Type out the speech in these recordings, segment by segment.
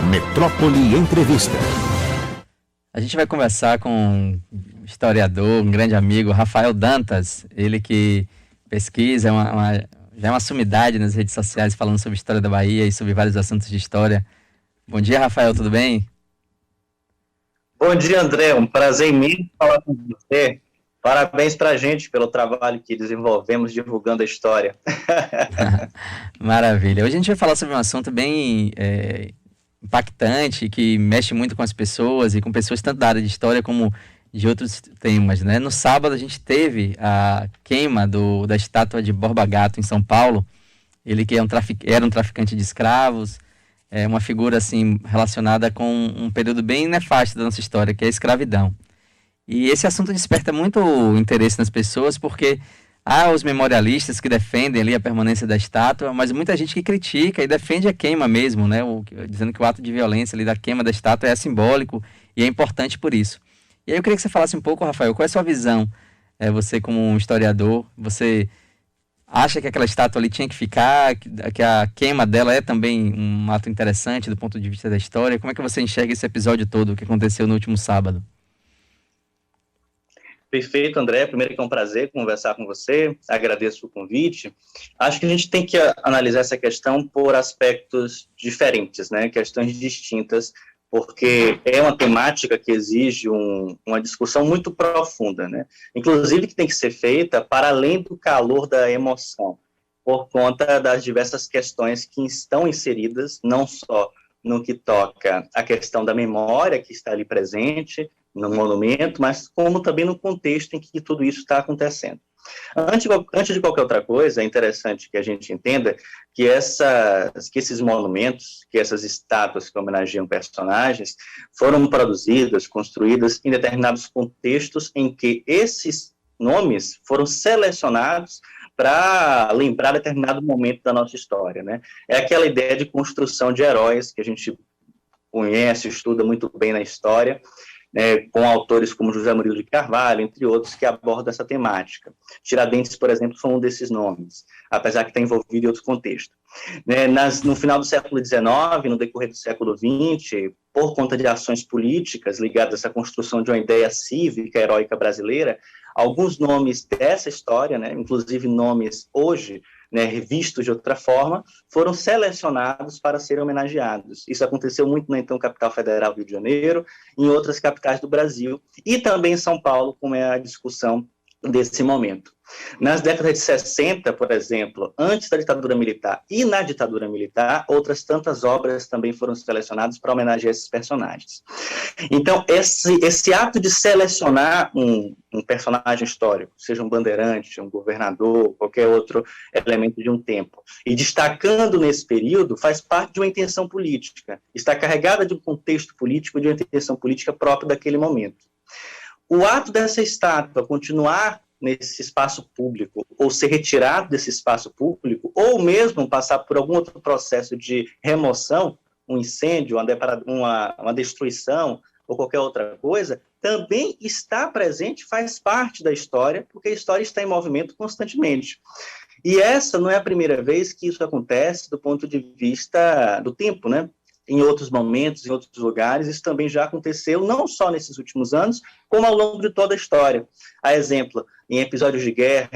Metrópole Entrevista. A gente vai conversar com um historiador, um grande amigo, Rafael Dantas, ele que pesquisa, já é uma sumidade nas redes sociais falando sobre a história da Bahia e sobre vários assuntos de história. Bom dia, Rafael, tudo bem? Bom dia, André, um prazer imenso falar com você. Parabéns para a gente pelo trabalho que desenvolvemos divulgando a história. Maravilha. Hoje a gente vai falar sobre um assunto bem impactante, que mexe muito com as pessoas e com pessoas tanto da área de história como de outros temas, né? No sábado a gente teve a queima da estátua de Borba Gato em São Paulo. Ele que era um traficante de escravos, uma figura assim relacionada com um período bem nefasto da nossa história, que é a escravidão. E esse assunto desperta muito interesse nas pessoas, porque há os memorialistas que defendem ali a permanência da estátua, mas muita gente que critica e defende a queima mesmo, né? Dizendo que o ato de violência ali da queima da estátua é simbólico e é importante por isso. E aí eu queria que você falasse um pouco, Rafael, qual é a sua visão? Você como um historiador, você acha que aquela estátua ali tinha que ficar, que a queima dela é também um ato interessante do ponto de vista da história? Como é que você enxerga esse episódio todo que aconteceu no último sábado? Perfeito, André. Primeiro que é um prazer conversar com você, agradeço o convite. Acho que a gente tem que analisar essa questão por aspectos diferentes, né? Questões distintas, porque é uma temática que exige uma discussão muito profunda, né? Inclusive que tem que ser feita para além do calor da emoção, por conta das diversas questões que estão inseridas, não só no que toca à questão da memória que está ali presente, no monumento, mas como também no contexto em que tudo isso está acontecendo. Antes de qualquer outra coisa, é interessante que a gente entenda que esses monumentos, que essas estátuas que homenageiam personagens, foram produzidas, construídas em determinados contextos em que esses nomes foram selecionados para lembrar determinado momento da nossa história, né? É aquela ideia de construção de heróis que a gente conhece, estuda muito bem na história, com autores como José Murilo de Carvalho, entre outros, que abordam essa temática. Tiradentes, por exemplo, foi um desses nomes, apesar que está envolvido em outro contexto. No final do século XIX, no decorrer do século XX, por conta de ações políticas ligadas a essa construção de uma ideia cívica, heróica brasileira, alguns nomes dessa história, inclusive nomes hoje, revistos de outra forma, foram selecionados para serem homenageados. Isso aconteceu muito na então capital federal do Rio de Janeiro, em outras capitais do Brasil, e também em São Paulo, como é a discussão desse momento. Nas décadas de 60, por exemplo, antes da ditadura militar e na ditadura militar, outras tantas obras também foram selecionadas para homenagear esses personagens. Então, esse ato de selecionar um personagem histórico, seja um bandeirante, um governador, qualquer outro elemento de um tempo, e destacando nesse período, faz parte de uma intenção política, está carregada de um contexto político, de uma intenção política própria daquele momento. O ato dessa estátua continuar nesse espaço público, ou ser retirado desse espaço público, ou mesmo passar por algum outro processo de remoção, um incêndio, uma destruição, ou qualquer outra coisa, também está presente, faz parte da história, porque a história está em movimento constantemente. E essa não é a primeira vez que isso acontece do ponto de vista do tempo, Em outros momentos, em outros lugares, isso também já aconteceu, não só nesses últimos anos, como ao longo de toda a história. A exemplo, em episódios de guerra,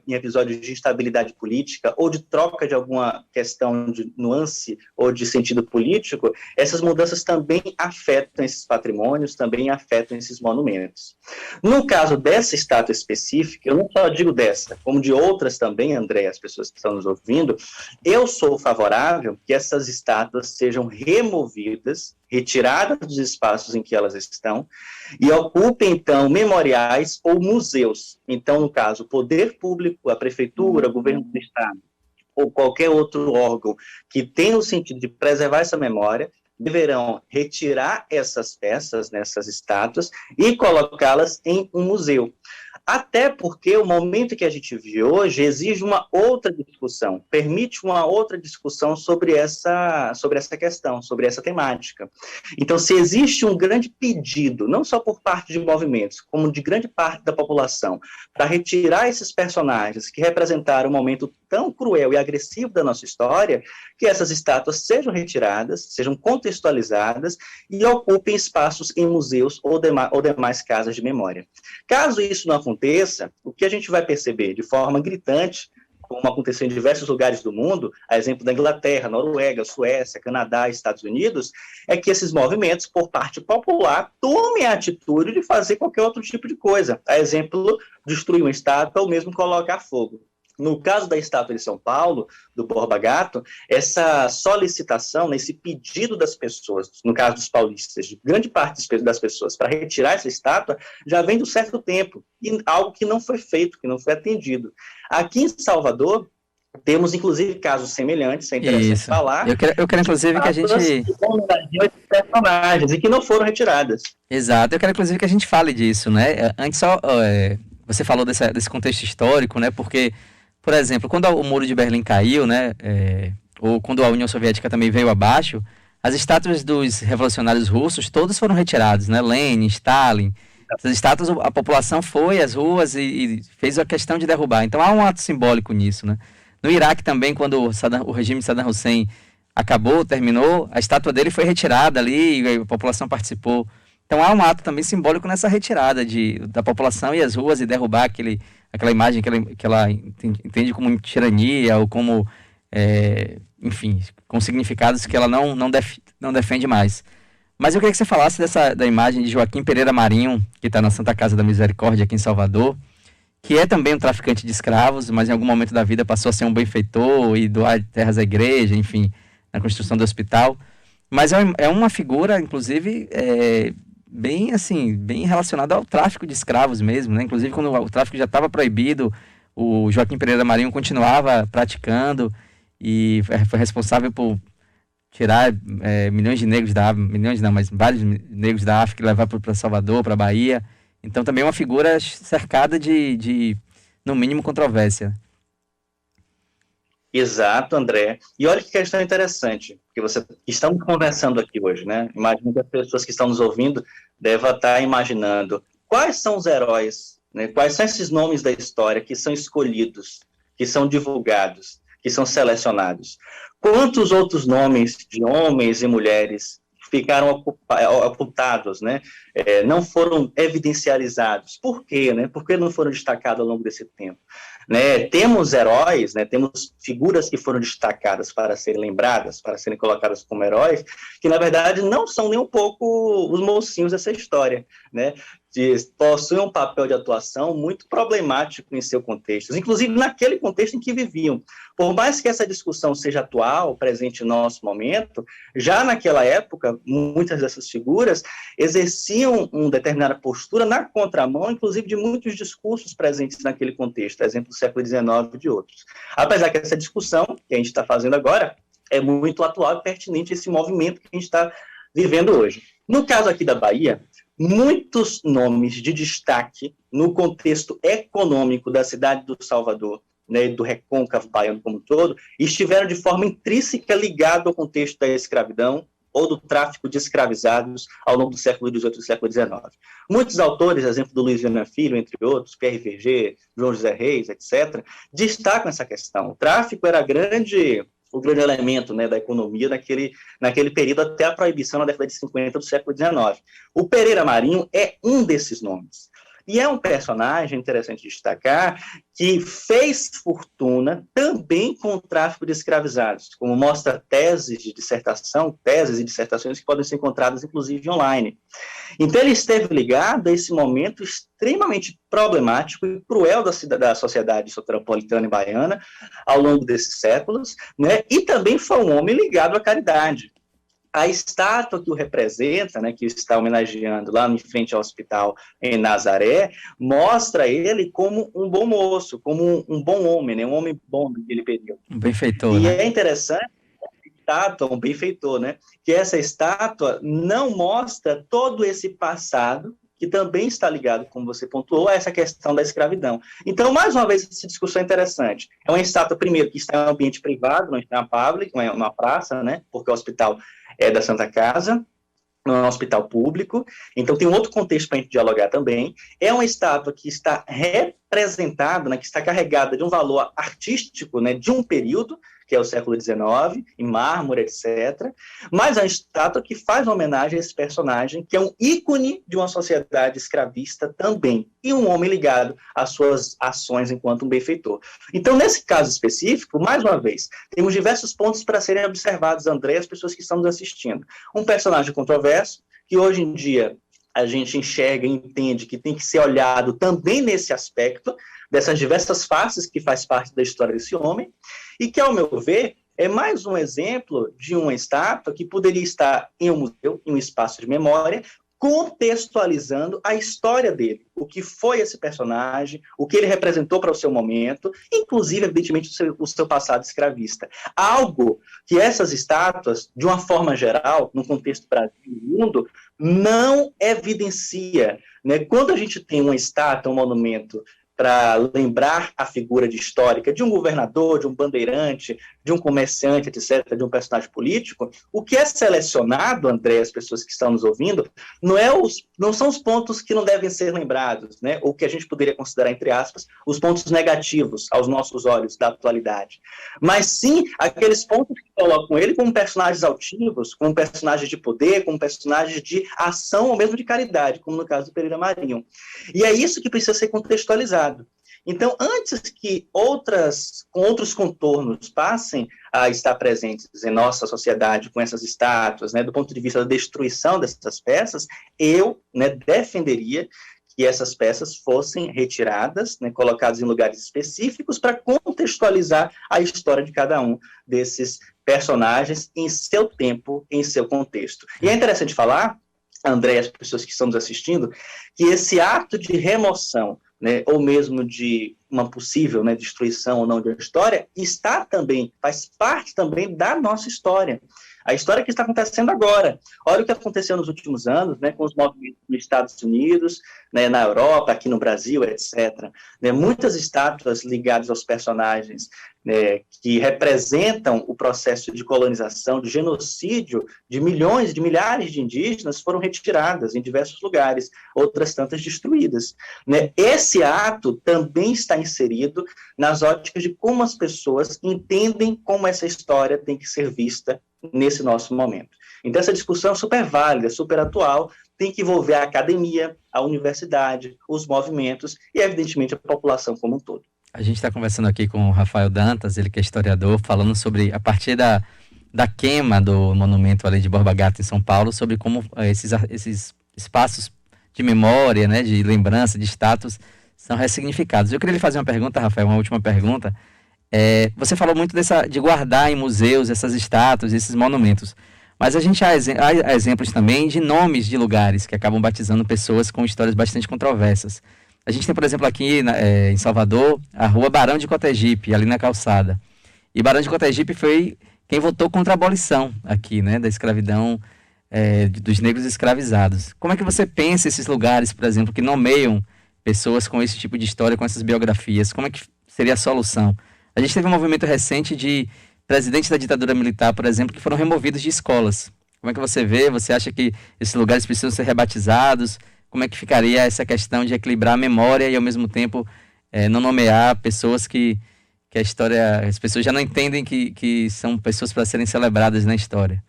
em episódios de instabilidade política, ou de troca de alguma questão de nuance ou de sentido político, essas mudanças também afetam esses patrimônios, também afetam esses monumentos. No caso dessa estátua específica, eu não só digo dessa, como de outras também, André, as pessoas que estão nos ouvindo, eu sou favorável que essas estátuas sejam removidas, retiradas dos espaços em que elas estão, e ocupem, então, memoriais ou museus. Então, no caso, o poder público, a prefeitura, o governo do estado, ou qualquer outro órgão que tenha o sentido de preservar essa memória, deverão retirar essas peças, nessas estátuas, e colocá-las em um museu. Até porque o momento que a gente vive hoje exige uma outra discussão, permite uma outra discussão sobre essa questão, sobre essa temática. Então, se existe um grande pedido, não só por parte de movimentos, como de grande parte da população, para retirar esses personagens que representaram um momento tão cruel e agressivo da nossa história, que essas estátuas sejam retiradas, sejam contextualizadas e ocupem espaços em museus ou demais casas de memória. Caso isso não aconteça, o que a gente vai perceber de forma gritante, como aconteceu em diversos lugares do mundo, a exemplo da Inglaterra, Noruega, Suécia, Canadá, Estados Unidos, é que esses movimentos, por parte popular, tomem a atitude de fazer qualquer outro tipo de coisa. A exemplo, destruir uma estátua ou mesmo colocar fogo. No caso da estátua de São Paulo, do Borba Gato, essa solicitação, esse pedido das pessoas, no caso dos paulistas, de grande parte das pessoas, para retirar essa estátua, já vem de um certo tempo, e algo que não foi feito, que não foi atendido. Aqui em Salvador, temos, inclusive, casos semelhantes, é interessante falar. Eu quero inclusive, que a gente... personagens, e que não foram retiradas. Exato, eu quero, inclusive, que a gente fale disso, né? Antes só, você falou desse contexto histórico, né? Porque, por exemplo, quando o Muro de Berlim caiu, né? Ou quando a União Soviética também veio abaixo, as estátuas dos revolucionários russos, todos foram retirados, né? Lenin, Stalin... Essas estátuas, a população foi às ruas e fez a questão de derrubar. Então há um ato simbólico nisso, né? No Iraque também, quando o regime de Saddam Hussein terminou, a estátua dele foi retirada ali e a população participou. Então há um ato também simbólico nessa retirada da população e as ruas e derrubar aquela imagem que ela entende como tirania ou como, enfim, com significados que ela não defende mais. Mas eu queria que você falasse da imagem de Joaquim Pereira Marinho, que está na Santa Casa da Misericórdia aqui em Salvador, que é também um traficante de escravos, mas em algum momento da vida passou a ser um benfeitor e doar terras à igreja, enfim, na construção do hospital. Mas é uma figura, inclusive, bem relacionada ao tráfico de escravos mesmo, né? Inclusive, quando o tráfico já estava proibido, o Joaquim Pereira Marinho continuava praticando e foi responsável por tirar milhões de negros mas vários negros da África e levar para Salvador, para Bahia. Então também é uma figura cercada de no mínimo, controvérsia. Exato, André. E olha que questão interessante, porque estamos conversando aqui hoje, né? Imagino que as pessoas que estão nos ouvindo devem estar imaginando quais são os heróis, né? Quais são esses nomes da história que são escolhidos, que são divulgados, que são selecionados. Quantos outros nomes de homens e mulheres ficaram ocultados, né? Não foram evidencializados. Por quê, né? Por que não foram destacados ao longo desse tempo? Né? Temos heróis, né? Temos figuras que foram destacadas para serem lembradas, para serem colocadas como heróis, que na verdade não são nem um pouco os mocinhos dessa história, né? Possuem um papel de atuação muito problemático em seu contexto, inclusive naquele contexto em que viviam. Por mais que essa discussão seja atual, presente no nosso momento, já naquela época, muitas dessas figuras exerciam uma determinada postura na contramão, inclusive de muitos discursos presentes naquele contexto, exemplo do século XIX e de outros. Apesar que essa discussão que a gente está fazendo agora é muito atual e pertinente a esse movimento que a gente está vivendo hoje. No caso aqui da Bahia, muitos nomes de destaque no contexto econômico da cidade do Salvador, né, do recôncavo baiano como um todo, estiveram de forma intrínseca ligados ao contexto da escravidão ou do tráfico de escravizados ao longo do século XVIII e do século XIX. Muitos autores, exemplo do Luiz Viana Filho, entre outros, Pierre Verger, João José Reis, etc., destacam essa questão. O tráfico era o grande elemento, né, da economia naquele período até a proibição na década de 50 do século XIX. O Pereira Marinho é um desses nomes. E é um personagem, interessante destacar, que fez fortuna também com o tráfico de escravizados, como mostra teses e dissertações que podem ser encontradas, inclusive, online. Então, ele esteve ligado a esse momento extremamente problemático e cruel da sociedade soteropolitana e baiana ao longo desses séculos, né? E também foi um homem ligado à caridade. A estátua que o representa, né, que está homenageando lá em frente ao hospital em Nazaré, mostra ele como um bom moço, como um bom homem, né, um homem bom naquele período. Um benfeitor, e né? É interessante, estátua, um benfeitor, né, que essa estátua não mostra todo esse passado que também está ligado, como você pontuou, a essa questão da escravidão. Então, mais uma vez, essa discussão é interessante. É uma estátua, primeiro, que está em um ambiente privado, não está em uma public, não é uma praça, né, porque o hospital é da Santa Casa, não é um hospital público, então tem um outro contexto para a gente dialogar também. É uma estátua que está representada, né, que está carregada de um valor artístico, né, de um período, que é o século XIX, em mármore, etc. Mas é uma estátua que faz uma homenagem a esse personagem, que é um ícone de uma sociedade escravista também, e um homem ligado às suas ações enquanto um benfeitor. Então, nesse caso específico, mais uma vez, temos diversos pontos para serem observados, André, e as pessoas que estão nos assistindo. Um personagem controverso, que hoje em dia a gente enxerga e entende que tem que ser olhado também nesse aspecto, dessas diversas faces que faz parte da história desse homem, e que, ao meu ver, é mais um exemplo de uma estátua que poderia estar em um museu, em um espaço de memória, contextualizando a história dele, o que foi esse personagem, o que ele representou para o seu momento, inclusive, evidentemente, o seu passado escravista. Algo que essas estátuas, de uma forma geral, no contexto Brasil e mundo, não evidencia, né? Quando a gente tem uma estátua, um monumento, para lembrar a figura histórica de um governador, de um bandeirante, de um comerciante, etc., de um personagem político, o que é selecionado, André, as pessoas que estão nos ouvindo, não são os pontos que não devem ser lembrados, né? Ou que a gente poderia considerar, entre aspas, os pontos negativos aos nossos olhos da atualidade. Mas sim aqueles pontos que colocam ele como personagens altivos, como personagens de poder, como personagens de ação ou mesmo de caridade, como no caso do Pereira Marinho. E é isso que precisa ser contextualizado. Então, antes que com outros contornos passem a estar presentes em nossa sociedade com essas estátuas, né, do ponto de vista da destruição dessas peças, eu, né, defenderia que essas peças fossem retiradas, né, colocadas em lugares específicos para contextualizar a história de cada um desses personagens em seu tempo, em seu contexto. E é interessante falar, André e as pessoas que estão nos assistindo, que esse ato de remoção, né, ou mesmo de uma possível, né, destruição ou não de uma história, faz parte também da nossa história. A história que está acontecendo agora. Olha o que aconteceu nos últimos anos, né, com os movimentos nos Estados Unidos, né, na Europa, aqui no Brasil, etc. Né, muitas estátuas ligadas aos personagens, né, que representam o processo de colonização, de genocídio de milhões, de milhares de indígenas foram retiradas em diversos lugares, outras tantas destruídas. Né. Esse ato também está inserido nas óticas de como as pessoas entendem como essa história tem que ser vista nesse nosso momento. Então, essa discussão é super válida, super atual, tem que envolver a academia, a universidade, os movimentos e, evidentemente, a população como um todo. A gente está conversando aqui com o Rafael Dantas, ele que é historiador, falando sobre, a partir da queima do monumento ali de Borba Gato, em São Paulo, sobre como esses espaços de memória, né, de lembrança, de status, são ressignificados. Eu queria lhe fazer uma pergunta, Rafael, uma última pergunta. Você falou muito de guardar em museus essas estátuas, esses monumentos, mas a gente há exemplos também de nomes de lugares que acabam batizando pessoas com histórias bastante controversas. A gente tem, por exemplo, aqui em Salvador, a rua Barão de Cotegipe, ali na calçada. E Barão de Cotegipe foi quem votou contra a abolição aqui, né, da escravidão, dos negros escravizados. Como é que você pensa esses lugares, por exemplo, que nomeiam pessoas com esse tipo de história, com essas biografias? Como é que seria a solução? A gente teve um movimento recente de presidentes da ditadura militar, por exemplo, que foram removidos de escolas. Como é que você vê? Você acha que esses lugares precisam ser rebatizados? Como é que ficaria essa questão de equilibrar a memória e, ao mesmo tempo, não nomear pessoas que a história... As pessoas já não entendem que são pessoas para serem celebradas na história?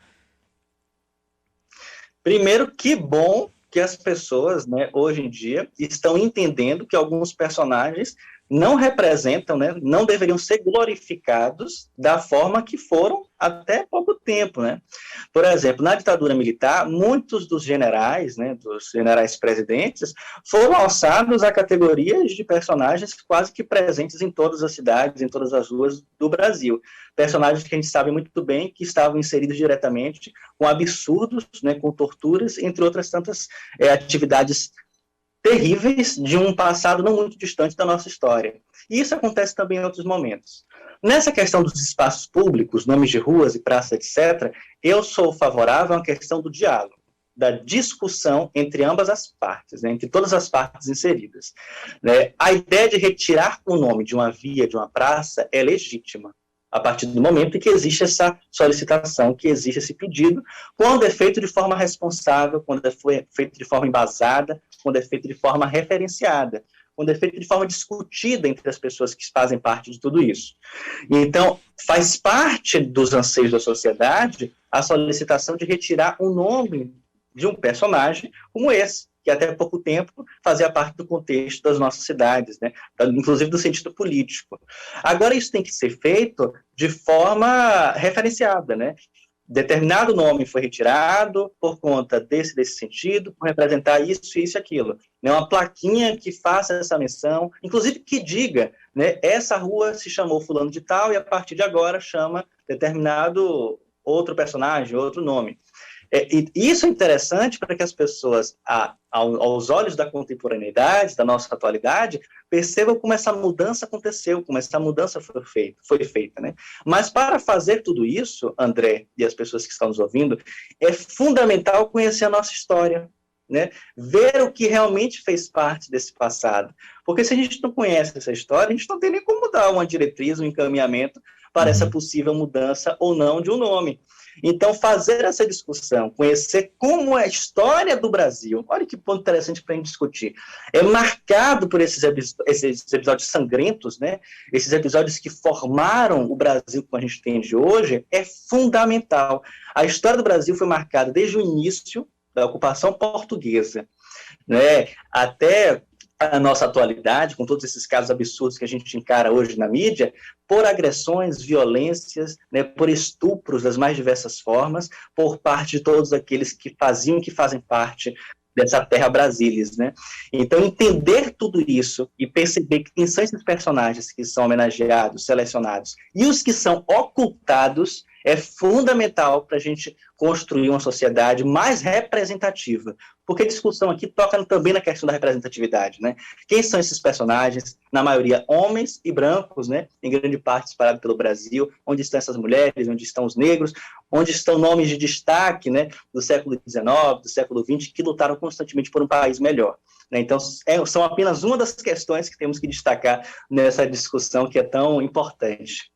Primeiro, que bom que as pessoas, né, hoje em dia, estão entendendo que alguns personagens não representam, né, não deveriam ser glorificados da forma que foram até pouco tempo, né? Por exemplo, na ditadura militar, muitos dos generais, né, dos generais presidentes, foram alçados a categorias de personagens quase que presentes em todas as cidades, em todas as ruas do Brasil. Personagens que a gente sabe muito bem que estavam inseridos diretamente com absurdos, né, com torturas, entre outras tantas atividades terríveis de um passado não muito distante da nossa história. E isso acontece também em outros momentos. Nessa questão dos espaços públicos, nomes de ruas e praças, etc., eu sou favorável à questão do diálogo. da discussão entre ambas as partes, né, entre todas as partes inseridas. Né? A ideia de retirar o nome de uma via, de uma praça, é legítima, a partir do momento em que existe essa solicitação, que existe esse pedido, quando é feito de forma responsável, quando é feito de forma embasada, quando é feito de forma referenciada, quando é feito de forma discutida entre as pessoas que fazem parte de tudo isso. Então, faz parte dos anseios da sociedade a solicitação de retirar o nome de um personagem como esse, que até pouco tempo fazia parte do contexto das nossas cidades, né? Inclusive do sentido político. Agora, isso tem que ser feito de forma referenciada, né? Determinado nome foi retirado por conta desse sentido, por representar isso, isso e aquilo. Né? Uma plaquinha que faça essa menção, inclusive que diga, né, essa rua se chamou fulano de tal e a partir de agora chama determinado outro personagem, outro nome. E isso é interessante para que as pessoas, aos olhos da contemporaneidade, da nossa atualidade, percebam como essa mudança aconteceu, como essa mudança foi feita, né? Mas para fazer tudo isso, André e as pessoas que estão nos ouvindo, é fundamental conhecer a nossa história, né? Ver o que realmente fez parte desse passado. Porque se a gente não conhece essa história, a gente não tem nem como dar uma diretriz, um encaminhamento para essa possível mudança ou não de um nome. Então, fazer essa discussão, conhecer como é a história do Brasil, olha que ponto interessante para a gente discutir, é marcado por esses episódios sangrentos, né? Esses episódios que formaram o Brasil que a gente tem de hoje, é fundamental. A história do Brasil foi marcada desde o início da ocupação portuguesa, né? Até a nossa atualidade, com todos esses casos absurdos que a gente encara hoje na mídia, por agressões, violências, né, por estupros das mais diversas formas, por parte de todos aqueles que faziam, que fazem parte dessa terra brasilis, né? Então, entender tudo isso e perceber quem são esses personagens que são homenageados, selecionados, e os que são ocultados, é fundamental para a gente construir uma sociedade mais representativa, porque a discussão aqui toca também na questão da representatividade, né? Quem são esses personagens? Na maioria, homens e brancos, né? Em grande parte espalhados pelo Brasil. Onde estão essas mulheres? Onde estão os negros? Onde estão nomes de destaque, né? Do século XIX, do século XX, que lutaram constantemente por um país melhor. Né? Então, são apenas uma das questões que temos que destacar nessa discussão que é tão importante.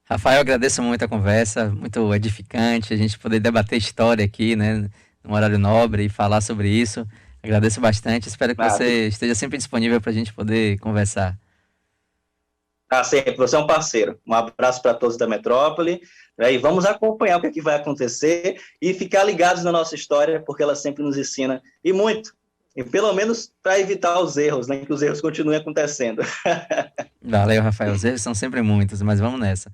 Rafael, agradeço muito a conversa, muito edificante, a gente poder debater história aqui, né, num horário nobre e falar sobre isso. Agradeço bastante, espero que você esteja sempre disponível para a gente poder conversar. Sempre, você é um parceiro. Um abraço para todos da Metrópole, né, e vamos acompanhar o que vai acontecer e ficar ligados na nossa história, porque ela sempre nos ensina, e muito. E pelo menos para evitar os erros, né, que os erros continuem acontecendo. Valeu, Rafael, os erros são sempre muitos, mas vamos nessa.